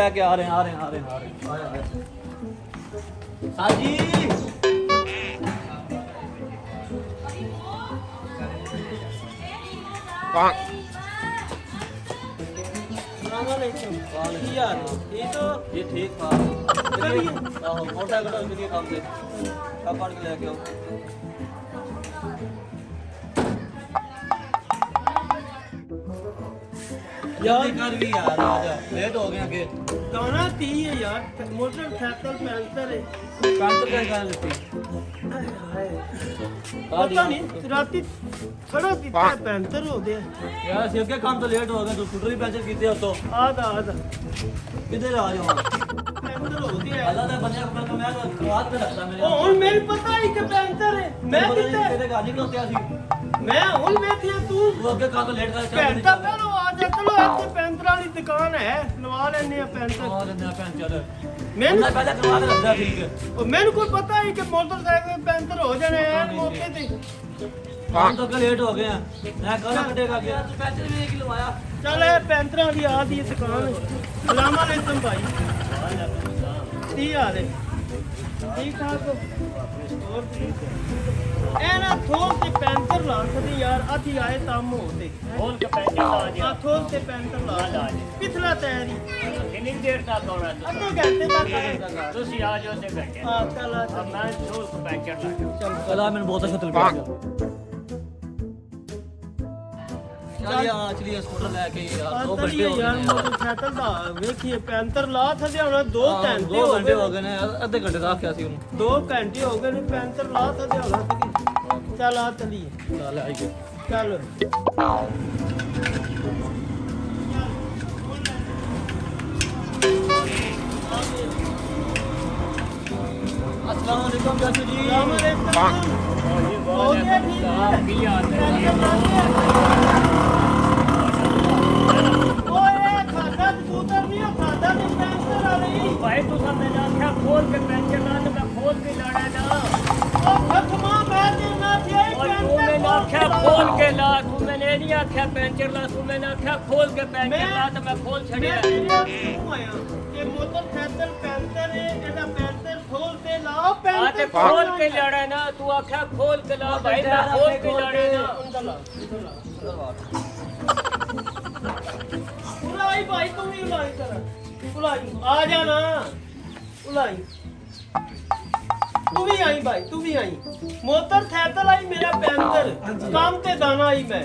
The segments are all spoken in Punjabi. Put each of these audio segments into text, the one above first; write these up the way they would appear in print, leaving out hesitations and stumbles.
लेके आ रहे हैं साजी ये ठीक था मोटा करो इनके काम से कब काट के लेके आओ यार कर भी यार आजा लेट हो गया के गाना 30 है यार मोटरसाइकिल पैंतर है पैंतर का गाना लेती पता नहीं राती खड़ा कितना पैंतर हो गया यार सिर के काम तो लेट हो गया तो स्कूटर ही पंचर कीते हो तो आधा किधर आ जाओ पैंतर हो गया अल्लाह ने बंदे अपना कमाया तो रात में लगता मेरे और मेरे पता ही कि पैंतर है मैं कितने तेरे गाड़ी को क्या थी मैं हूं बैठी है तू आगे काम तो लेट कर पैंतर पहलो आ जा चलो ਇੱਥੇ ਪੈਂਤਰ ਵਾਲੀ ਦੁਕਾਨ ਹੈ ਲਵਾ ਲੈਣੇ ਆ ਪੈਂਤਰ पंचर ਮੈਨੂੰ पहले करवा के लगता ठीक है ਉਹ ਮੈਨੂੰ ਕੋਈ ਪਤਾ ਹੀ ਕਿ ਮੋਟਰਸਾਈਕਲ ਪੈਂਤਰ ਹੋ ਜਾਣੇ ਐ ਮੌਕੇ ਤੇ काम तो के लेट हो गए हैं मैं कल कटेगा गया तो पैंचर भी एक ही लवाया ਚੱਲ ਇਹ ਪੈਂਤਰਾਂ ਦੀ ਆ ਦੀ ਦੁਕਾਨ ਸਲਾਮ ਅਲੈਕਮ ਭਾਈ ਕੀ ਹਾਲ ਹੈ ਠੀਕ ਠਾਕ ਹੋ ਹੋਰ ਇਹ ਨਾ ਥੋੜ ਤੇ ਪੈਂਤਰ ਲਾ ਸਕਦੇ ਯਾਰ ਆਥੀ ਆਏ ਕੰਮ ਹੋਤੇ खोल के पैंचर ला ਆ दिया ਥੋੜ ਤੇ ਪੈਂਤਰ ਲਾ ਪਿਛਲਾ ਤੈਰੀ कितनी देर तक आना ਅੱਧੇ घंटे तक तुसी आ जाओ से घंटे ਆ ਚੱਲ ਆ अब मैं खोल के पैंचर ला चला मैंने बहुत अच्छा तलबा चलिए स्कूटर लेके यार 2 घंटे हो ਯਾਰ गए ਮੋਟਰਸਾਈਕਲ ਦਾ ਵੇਖੀਏ ਪੈਂਤਰ ਲਾ ਸਕਦੇ ਹੁਣ 2 ਘੰਟੇ 2 घंटे हो गए ने आधे घंटे का क्या सी 2 ਘੰਟੇ ਹੋ ਗਏ ਨੇ ਪੈਂਤਰ ਲਾ ਸਕਦੇ ਹੁਣ ਚੱਲ ਆ ਚਲੀਏ चल आई गए ਚੱਲ अस्सलाम वालेकुम चाचू जी ਸਲਾਮ ਅਲੈਕੁਮ ਹੋ ਗਿਆ ਠੀਕ ਹੈ की याद है ਓਏ ਖਾਦਾ ਕਬੂਤਰ ਨਹੀਂ ਉਹ ਖਾਦਾ ਤੇ ਪੈਂਤਰ ਆ ਰਹੀ भाई तू सब मैंने आख्या खोल के पैंचर ला तो मैं खोल के लाना ना ਉਹ ਖਤਮਾ ਮੈਂ ਤੇ ਨਾ ਥੀ और तू मैंने आख्या खोल के ला तू मैंने नहीं आख्या पैंचर ला तू मैंने आख्या खोल के पैंचर ला तो मैं खोल छड़िया ਇਹ ਮੋਟਰਸਾਈਕਲ ਪੈਂਤਰ ਹੈ ਇਹਦਾ ਪੈਂਤਰ ਖੋਲ ਤੇ ਲਾਓ आ ते ਪੈਂਤਰ खोल के लाना ना तू आख्या खोल के ला भाई मैं खोल के लाना ना उलाई भाई तुम ही उलाई कर उलाई आ जाना उलाई तू भी आई भाई तू भी आई मोटरसाइकिल आई मेरा पैंतर काम ते दाना आई मैं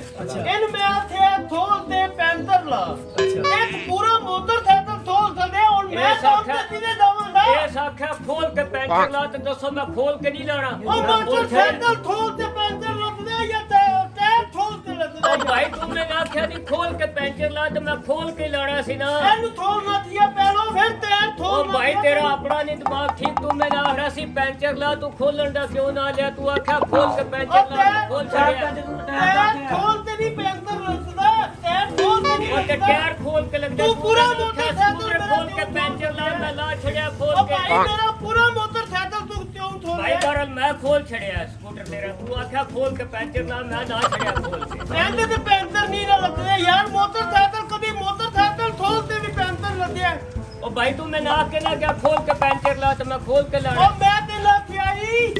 इन मैं थे थोल ते पैंतर ला एक पूरा मोटरसाइकिल थोल दे और मैं काम ते दिने दवांगा ये आख्या खोल के पैंचर ला तो दसो मैं खोल के नहीं लाना ओ मोटरसाइकिल थोल ते पैंतर लगदे या टायर थोल ते लगदे ओ भाई तुमने आख्या नहीं खोल के पैंचर ला तो मैं खोल के लाना सी ना ਇਹਨੂੰ ਥੋਲ ਨਾ ਥੀਆ ਪਹਿਲੋ ਫਿਰ ਟਾਇਰ ओ ਥੋਲ भाई तेरा अपना नहीं दिमाग ठीक तू मैं ना रहा सी पैंचर ला तू खोलन दा क्यों ना लिया तू आख्या खोल के पैंचर ला तू खोल छड़िया ਟਾਇਰ ਥੋਲ ਤੇ ਨਹੀਂ ਪੈਂਤਰ ਲੱਗਦਾ ਟਾਇਰ ਥੋਲ ਤੇ ਨਹੀਂ ओ ते टायर खोल के लग तू पूरा स्कूटर मोटरसाइकिल खोल के पैंचर ला मैं ला छड़िया खोल ओ के भाई मेरा पूरा मोटरसाइकिल तू क्यों थोल भाई दरअसल मैं खोल छड़िया स्कूटर तेरा तू आख्या खोल के पैंचर ला मैं ना छड़िया खोल के ਇਹਦੇ ਤੇ ਪੈਂਤਰ ਨਹੀਂ ਨਾ ਲੱਗਦੇ ਯਾਰ ਮੋਟਰਸਾਈਕਲ ਕਦੀ ਮੋਟਰਸਾਈਕਲ ਥੋਲ ਤੇ ਵੀ ਪੈਂਤਰ ਲੱਗਿਆ ओ भाई तू मैं ना के ना क्या खोल के पैंचर ला तो मैं खोल के ਉਹ लाना ਮੈਂ ਤੇ ਲਾ ਕੇ ਆਈ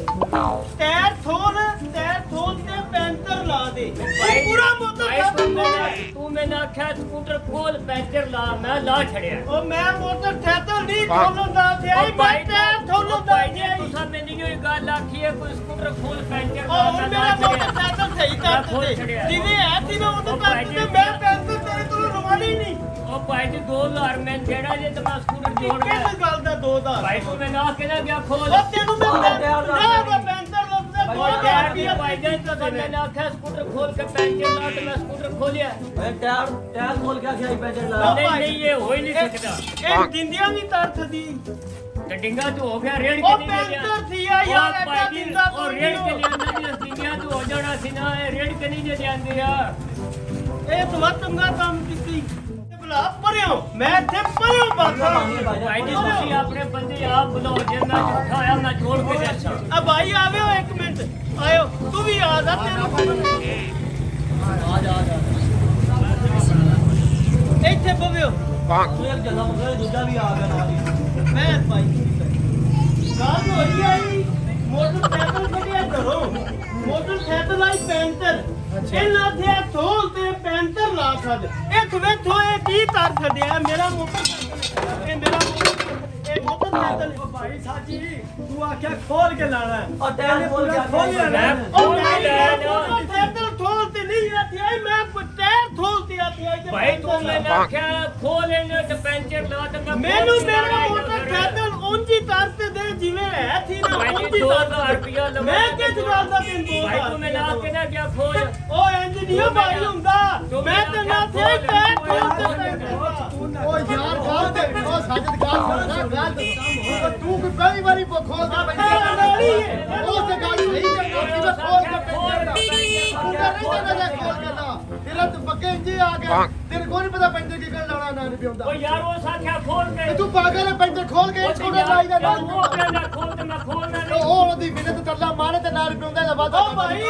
ਟਾਇਰ ਥੋਲ ਤੇ ਪੈਂਤਰ ਲਾ ਦੇ भाई ਪੂਰਾ भाई मोटरसाइकिल तू मैंने आख्या स्कूटर खोल पैंचर ला मैं ला छड़िया ਉਹ ਮੈਂ मोटरसाइकिल ਨਹੀਂ ਥੋਲਣ ਦਾ ਤੇ ਆਈ ਮੈਂ ਟਾਇਰ ਥੋਲਣ ਦਾ ਤੇ ਆਈ तुसा मैंने ये गाल आखी है कोई स्कूटर खोल पैंचर ला ਉਹ मैं ਮੇਰਾ ला छड़िया मोटरसाइकिल सही ਕਰ खोल ਦੇ छड़िया ਜਿਵੇਂ ਹੈ ਸੀ ਮੈਂ ਉਹਦੇ ਪੈਂਤਰ ਤੇ ਮੈਂ ਪੈਂਤਰ ਤੇਰੇ ਕੋਲ ਰਵਾਨੀ ਨਹੀਂ ओ भाई जी 2000 में जेड़ा जे तो मैं स्कूटर जोड़ ਕਿਹੜੀ गया ਗੱਲ ਦਾ 2000 भाई तू मैं ना के ना क्या खोल ਉਹ ਤੈਨੂੰ ਮੈਂ ਪੈਂਤਰ ਲੱਗਦਾ 2000 यार ਰੁਪਇਆ भाई जान तो मैंने आख्या स्कूटर खोल के पैंचर ला तो मैं स्कूटर खोलिया टायर खोल के क्या पैंचर ला नहीं नहीं ये हो ही नहीं सकता ਇਹ ਦਿੰਦਿਆਂ ਨਹੀਂ ਤਰਥ ਦੀ तो डिंगा तो हो गया रेड ਉਹ के नहीं ले ਪੈਂਤਰ ਸੀ ਆ ਯਾਰ ਐਡਾ ਦਿੰਦਾ और रेड के लिए ना डिंगा तो हो जाना सी ना रेड के नहीं ले जाते यार ਇਹ ਤਾਂ ਚੰਗਾ ਕੰਮ ਕੀਤੀ ਬੁਲਾ ਪਰਿਓ ਮੈਂ ਇੱਥੇ ਪਰਿਓ ਬਾਤਾਂ भाई जी ਤੁਸੀਂ ਆਪਣੇ ਬੰਦੇ ਆਪ ਬੁਲਾਓ ਜੇ ਮੈਂ ਉਠਾਇਆ ਮੈਂ ਛੋੜ ਕੇ ਜਾਣਾ ਆ ਭਾਈ ਆਵੇ 1 ਮਿੰਟ ਆਇਓ ਤੂੰ ਵੀ ਆ ਜਾ ਤੈਨੂੰ आ जा ਇੱਥੇ ਬਵਿਓ ਤੂੰ ਇੱਕ ਜੱਲਾ ਮੰਗਿਆ ਦੂਜਾ ਵੀ ਆ ਗਿਆ ਨਾਲ ਹੀ ਮੈਂ ਭਾਈ ਗੱਲ ਹੋਈ ਆਈ ਮੋਟਰਸਾਈਕਲ ਕੱਢਿਆ ਘਰੋਂ ਮੋਟਰਸਾਈਕਲ ਆਈ ਪੈਂਟਰ ਇਹਨਾਂ ਦੇ ਥੋਲ ਤੇ ਪੈਂਟਰ ਲਾ ਛੱਡ ਇੱਕ ਵੇਖੋ ਇਹ ਕੀ ਕਰ ਛੱਡਿਆ ਮੇਰਾ ਮੋਟਰਸਾਈਕਲ ਇਹ ਮੇਰਾ ਮੋਟਰਸਾਈਕਲ ਭਾਈ ਸਾਜੀ ਤੂੰ ਆਖਿਆ ਖੋਲ ਕੇ ਲਾਣਾ ਔਰ ਟਾਇਰ ਖੋਲ ਕੇ ਖੋਲ ਆਇਆ ਲੈਣਾ ਉਹ ਮੋਟਰਸਾਈਕਲ ਥੋਲ ਤੇ ਨਹੀਂ ਆਤੀ ਆਈ ਮੈਂ ਟਾਇਰ ਥੋਲ ਤੇ ਆਤੀ ਆਈ ਤੇ ਭਾਈ ਤੂੰ ਮੈਂ ਆਖਿਆ ਖੋਲੇ ਨੇ ਤੇ ਪੈਂਚਰ ਲਾ ਤੇ ਮੈਂ ਮੈਨੂੰ ਮੇਰਾ ਮੋਟਰਸਾਈਕਲ ਉਂਝੀ ਤਾਰ ਤੇ ਦੇ ਜਿਵੇਂ ਹੈ ਥੀ ਨਾ ਭਾਈ ਉਂਝੀ 2000 ਰੁਪਇਆ ਲਵਾ ਮੈਂ ਕਿਸ ਗੱਲ ਦਾ ਤੈਨੂੰ ਦੋ ਭਾਈ ਤੂੰ ਮੈਂ ਲਾ ਕੇ ਨਾ ਗਿਆ ਖੋਲ ਉਹ ਇੰਜ ਨਹੀਂ ਭਾਈ ਹੁੰਦਾ ਮੈਂ ਤੇ ਨਾ ਥੇ ਟਾਇਰ ਥੋਲ ਤੇ ਓ ਯਾਰ ਗੱਲ ਤੇ ਉਹ ਸਾਜਦ ਗੱਲ ਤੂੰ ਕਿ ਪਹਿਲੀ ਵਾਰੀ ਖੋਲ ਕੇ ਪੈਂਦਾ ਉਹ ਤੇ ਗੱਲ ਸਹੀ ਤੇ ਕਿ ਮੈਂ ਖੋਲ ਕੇ ਪੈਂਦਾ ਤੂੰ ਤਾਂ ਨਹੀਂ ਜਾਣਾ ਖੋਲ ਕੇ ਲਾ ਤੇਰਾ ਤੇ ਪੱਕੇ ਇੰਜੇ ਆ ਗਿਆ ਤੇਰੇ ਕੋਲ ਨਹੀਂ ਪਤਾ ਪੈਂਦੇ ਕੀ ਗੱਲ ਲਾਣਾ ਨਾ ਨਹੀਂ ਪਿਉਂਦਾ ਉਹ ਯਾਰ ਉਹ ਸਾਖਿਆ ਖੋਲ ਕੇ ਤੂੰ ਪਾਗਲ ਹੈ ਪੈਂਦੇ ਖੋਲ ਕੇ ਛੋੜਾ ਲਾਈ ਦਾ ਨਾਲ ਉਹ ਕਹਿੰਦਾ ਖੋਲ ਤੇ ਮੈਂ ਖੋਲਣਾ ਨਹੀਂ ਉਹ ਉਹਦੀ ਮਿਹਨਤ ਤਰਲਾ ਮਾਰੇ ਤੇ ਨਾਲ ਪਿਉਂਦਾ ਦਾ ਵਾਦਾ ਓ ਭਾਈ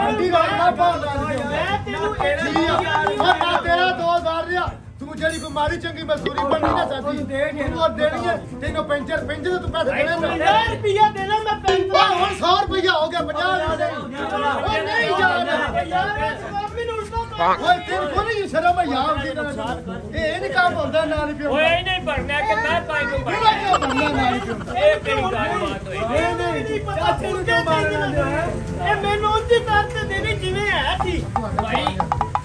ਅੱਡੀ ਗੱਲ ਨਾ ਪਾਉਂਦਾ ਮੈਂ ਤੈਨੂੰ ਉਹ ਤੇਰਾ 2000 ਰਿਆ ਤੂੰ ਜਿਹੜੀ ਬਿਮਾਰੀ ਚੰਗੀ ਮਜ਼ਦੂਰੀ ਬਣਨੀ ਨਾ ਸਾਡੀ ਤੂੰ ਉਹ ਦੇਣੀ ਹੈ ਤੈਨੂੰ ਪੈਂਚਰ ਤੂੰ ਪੈਸੇ ਦੇਣਾ 50 ਰੁਪਇਆ ਦੇਣਾ ਮੈਂ ਪੈਂਟਰ ਉਹ ਹੁਣ 100 ਰੁਪਇਆ ਹੋ ਗਿਆ 50 ਉਹ ਨਹੀਂ ਯਾਰ ਯਾਰ ਮੈਨੂੰ ਉਲਟਾ ਓਏ ਤੇਰੇ ਕੋਲ ਨਹੀਂ ਸ਼ਰਮ ਹੈ ਯਾਰ ਇਹ ਨਹੀਂ ਕੰਮ ਹੁੰਦਾ ਨਾਲ ਹੀ ਪਿਓ ਓਏ ਇਹ ਨਹੀਂ ਭਰਨਾ ਕਿ ਮੈਂ ਪਾਈ ਨੂੰ ਕਿਹੜਾ ਕਿਉਂ ਬੰਦਾ ਨਾਲ ਹੀ ਪਿਓ ਇਹ ਕਿਹੜੀ ਗੱਲਬਾਤ ਹੋਈ ਨਹੀਂ ਪਤਾ ਤੈਨੂੰ ਕਿਉਂ ਮਾਰਨਾ ਇਹ ਮੈਨੂੰ ਉਂਝ ਕਰਤੇ ਦੇਣੀ ਜਿਵੇਂ ਹੈ ਸੀ ਭਾਈ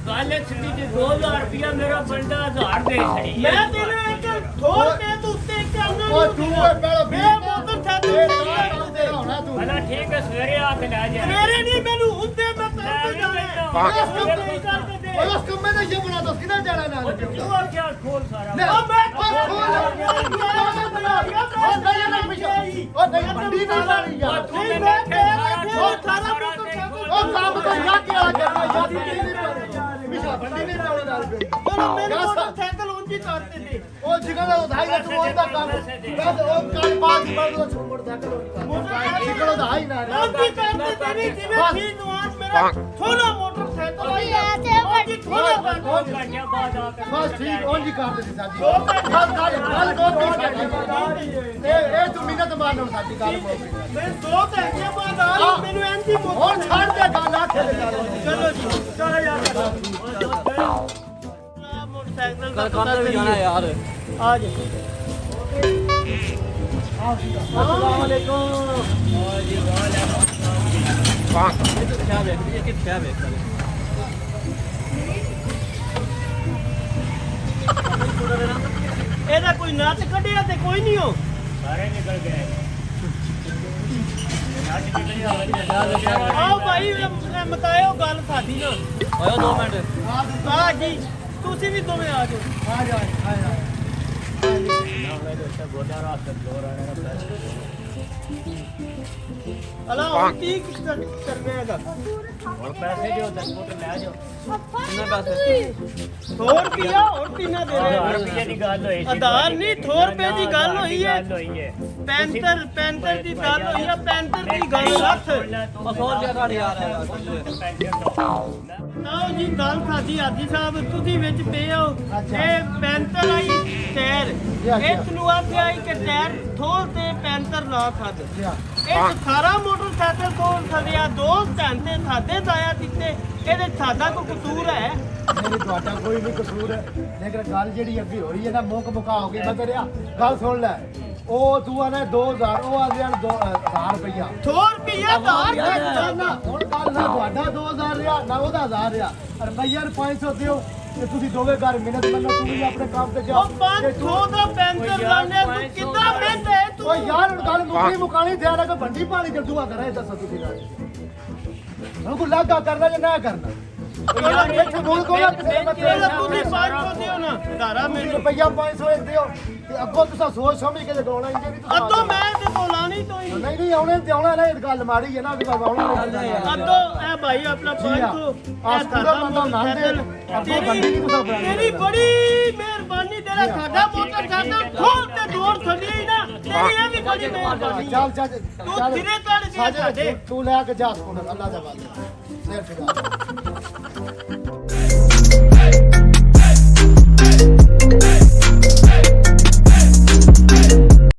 ਗੱਲ ਸਿੱਧੀ ਜੀ 2000 ਰੁਪਇਆ ਮੇਰਾ ਬੰਦਾ 1000 ਦੇ ਸਹੀ ਮੈਂ ਤੈਨੂੰ ਇੱਕ ਥੋੜ ਤੇ ਤੂੰ ਉੱਤੇ ਕਰਨਾ ਓਏ ਤੂੰ ਓਏ ਪਹਿਲਾਂ ਮੈਂ ਮੋਟਰਸਾਈਕਲ ਤੇਰਾ ਹੋਣਾ ਤੂੰ ਭਲਾ ਠੀਕ ਹੈ ਸਵੇਰੇ ਆ ਕੇ ਲੈ ਜਾ ਮੇਰੇ ਨਹੀਂ ਮੈਨੂੰ ਹੁੰਦੇ ਮੈਂ ਪੈਂਟਰ ਜਾਣਾ ਓਏ ਉਸ ਕੰਮੇ ਨੇ ਇਹ ਬਣਾ ਦੱਸ ਕਿਹਦਾ ਜਾਣਾ ਨਾਲ ਪਿਓ ਤੂੰ ਆ ਕਿਆ ਖੋਲ ਸਾਰਾ ਲੈ ਉਹ ਮੈਂ ਉਹ ਨਹੀਂ ਮੰਡੀ ਨਹੀਂ ਲਾਣੀ ਯਾਰ ਤੂੰ ਮੈਨੂੰ ਉਹ ਕੰਮ ਤਾਂ ਯਾ ਕੇ ਆ ਕਰਨਾ ਯਾਰ ਮਿਸ਼ਾ ਬੰਦੀ ਨਹੀਂ ਲਾਉਣਾ ਨਾਲ ਪਿਓ ਮੈਨੂੰ ਮੋਟਰਸਾਈਕਲ ਉਂਝੀ ਕਰਤੇ ਦੇ ਉਹ ਜਿਗਰ ਦਾ ਉਧਾਈ ਨਾ ਤੂੰ ਉਹਦਾ ਕੰਮ ਬਸ ਉਹ ਕੱਲ ਬਾਅਦ ਹੀ ਬਾਅਦ ਉਹ ਮੁੜਦਾ ਕਰੋ ਜਿਗਰ ਉਧਾਈ ਨਾ ਉਂਝੀ ਕਰਤੇ ਤੇਰੀ ਜਿਵੇਂ ਸੀ ਦੁਆਨ ਮੇਰਾ ਥੋੜਾ ਮੋਟਰਸਾਈਕਲ ਉਂਝੀ ਥੋੜਾ ਖੋਲ ਕਾਟਿਆ ਬਾਅਦ ਆ ਕੇ ਬਸ ਠੀਕ ਉਂਝ ਹੀ ਕਰ ਦੇ ਸਾਡੀ ਗੱਲ ਬਹੁਤ ਇਹ ਤੂੰ ਮਿਹਨਤ ਮਾਰਨਾ ਸਾਡੀ ਗੱਲ ਬਹੁਤ ਮੈਂ 2 ਘੰਟੇ ਬਾਅਦ ਆ ਮੈਨੂੰ ਐਂਜੀ ਹੁਣ ਛੱਡ ਦੇ ਗੱਲ ਆਖੇ ਦੇ ਗੱਲ ਚਲੋ ਜੀ ਚਲੋ ਯਾਰ ਮੋਟਰਸਾਈਕਲ ਦਾ ਕੰਮ ਤੇ ਵੀ ਜਾਣਾ ਯਾਰ ਆ ਜਾ अस्सलाम वालेकुम ਜੀ ਵਾਲਾ ਇਹ ਕਿੱਥੇ ਵੇਖ ਇਹ ਕਿੱਥੇ ਵੇਖ ਇਹਦਾ ਕੋਈ ਨੱਚ ਕੱਢਿਆ ਤੇ ਕੋਈ ਨਹੀਂ ਹੋ ਸਾਰੇ ਨਿਕਲ ਗਏ ਆਓ ਭਾਈ ਮਤਾਇਓ ਗੱਲ ਸਾਡੀ ਨਾ ਆਇਆ 2 ਮਿੰਟ ਆ ਜੀ ਤੁਸੀਂ ਵੀ ਦੋਵੇਂ ਆ ਜਾਓ ਆ ਜਾ ਆ ਜਾ ਅਲਾ ਹੁਣ ਕੀ ਕਰਨਾ ਹੈਗਾ ਹੁਣ ਪੈਸੇ ਦਿਓ 10 ਫੁੱਟ ਲੈ ਜਾਓ ਕਿੰਨੇ ਪੈਸੇ 100 ਰੁਪਿਆ ਹੋਰ ਕਿੰਨਾ ਦੇ 1000 ਰਹੇ ਰੁਪਏ ਦੀ ਗੱਲ ਹੋਈ ਸੀ ਆਧਾਰ ਨਹੀਂ 100 ਰੁਪਏ ਦੀ ਗੱਲ ਹੋਈ ਹੈ ਗੱਲ ਹੋਈ ਹੈ ਪੈਂਟਰ ਦੀ ਗੱਲ ਹੋਈ ਹੈ ਪੈਂਟਰ ਦੀ ਗੱਲ ਰੱਖ ਮਸੌਰ ਜਿਆਦਾ ਯਾਰ ਹੈ ਆਓ ਜੀ ਗੱਲ ਸਾਡੀ ਹਾਜੀ ਸਾਹਿਬ ਤੁਸੀਂ ਵਿੱਚ ਪਏ ਹੋ ਇਹ ਪੈਂਟਰ ਆਈ ਟਾਇਰ ਇਹ ਤਨੂੰ ਆਖਿਆ ਕਿ ਟਾਇਰ ਥੋਲ ਤੇ ਪੈਂਟਰ ਨਾ ਖੱਦ ਇਹ ਸਾਰਾ ਮੋਟਰਸਾਈਕਲ ਕੋਲ ਸੜਿਆ 2 ਘੰਟੇ ਸਾਦੇ ਦਾਇਆ ਦਿੱਤੇ ਇਹਦੇ ਸਾਡਾ ਕੋਈ ਕਸੂਰ ਹੈ ਨਹੀਂ ਤੁਹਾਡਾ ਕੋਈ ਵੀ ਕਸੂਰ ਹੈ ਲੇਕਿਨ ਗੱਲ ਜਿਹੜੀ ਅੱਗੇ ਹੋਈ ਹੈ ਨਾ ਮੁੱਕ ਮੁਕਾ ਹੋ ਗਈ ਮੈਂ ਤੇਰਿਆ ਗੱਲ ਸੁਣ ਲੈ ਉਹ ਤੂੰ ਆਨੇ 2000 ਉਹ ਆ ਗਿਆ 1000 ਰੁਪਇਆ 100 ਰੁਪਿਆ ਧਾਰ ਨਾ ਹੁਣ ਗੱਲ ਨਾ ਤੁਹਾਡਾ 2000 ਰਿਆ ਨਾ ਉਹਦਾ 1000 ਰਿਆ ਰੁਪਈਆ 500 ਦਿਓ ਤੇ ਤੁਸੀਂ ਦੋਵੇਂ ਘਰ ਮਿਹਨਤ ਮੰਨੋ ਤੂੰ ਵੀ ਆਪਣੇ ਕੰਮ ਤੇ ਜਾ ਉਹ 500 ਦਾ ਪੈਂਟਰ ਲਾਣੇ ਤੂੰ ਕਿੱਦਾਂ ਮਹਿੰਦਾ ਹੈ ਤੂੰ ਓ ਯਾਰ ਹੁਣ ਗੱਲ ਮੁਕਣੀ ਮੁਕਾਣੀ ਧਿਆਨ ਰੱਖ ਭੰਡੀ ਪਾਣੀ ਕਰ ਦੂਆ ਕਰੇ ਦੱਸੋ ਤੁਸੀਂ ਨਾਲ ਹੁਣ ਕੋ ਲਾਗਾ ਕਰਨਾ ਜਾਂ ਨਾ ਕਰਨਾ ਯਾਰ ਇੱਥੇ ਬੋਲ ਕੋਲਾ ਕਿਸੇ ਇਹਦਾ ਤੁਸੀਂ 500 ਦਿਓ ਨਾ ਧਾਰਾ ਮੈਨੂੰ ਰੁਪਈਆ 500 ਦਿਓ ਤੇ ਅੱਗੋਂ ਤੁਸੀਂ ਸੋਚ ਸਮਝ ਕੇ ਲਗਾਉਣਾ ਇੰਜ ਨਹੀਂ ਤੁਸੀਂ ਅੱਧੋ ਮੈਂ ਤੇ ਬੋਲਾਣੀ ਤੋਂ ਹੀ ਨਹੀਂ ਨਹੀਂ ਆਉਣੇ ਤੇ ਆਉਣਾ ਨਾ ਇਹ ਗੱਲ ਮਾੜੀ ਹੈ ਨਾ ਵੀ ਆਉਣਾ ਨਹੀਂ ਅੱਧੋ ਇਹ ਭਾਈ ਆਪਣਾ 500 ਆ ਸਕੂਟਰ ਬੰਦਾ ਨਾ ਦੇ ਅੱਗੋਂ ਬੰਦੀ ਨਹੀਂ ਤੁਸੀਂ ਬਣਾਉਣੀ ਤੇਰੀ ਬੜੀ ਮਿਹਰਬਾਨੀ ਤੇਰਾ ਸਾਡਾ ਮੋਟਰਸਾਈਕਲ ਖੋਲ ਤੇ ਦੌੜ ਥੱਲੀ ਹੀ ਨਾ ਤੇਰੀ ਇਹ ਵੀ ਬੜੀ ਮਿਹਰਬਾਨੀ ਚੱਲ ਚੱਲ ਤੂੰ ਸਿਰੇ ਚੜ੍ਹ ਗਿਆ ਸਾਡੇ ਤੂੰ ਲੈ ਕੇ ਜਾ ਸਕੂਟਰ ਅੱਲਾ ਦਾ ਵਾਦਾ ਸਿਰ ਫਿਰਾ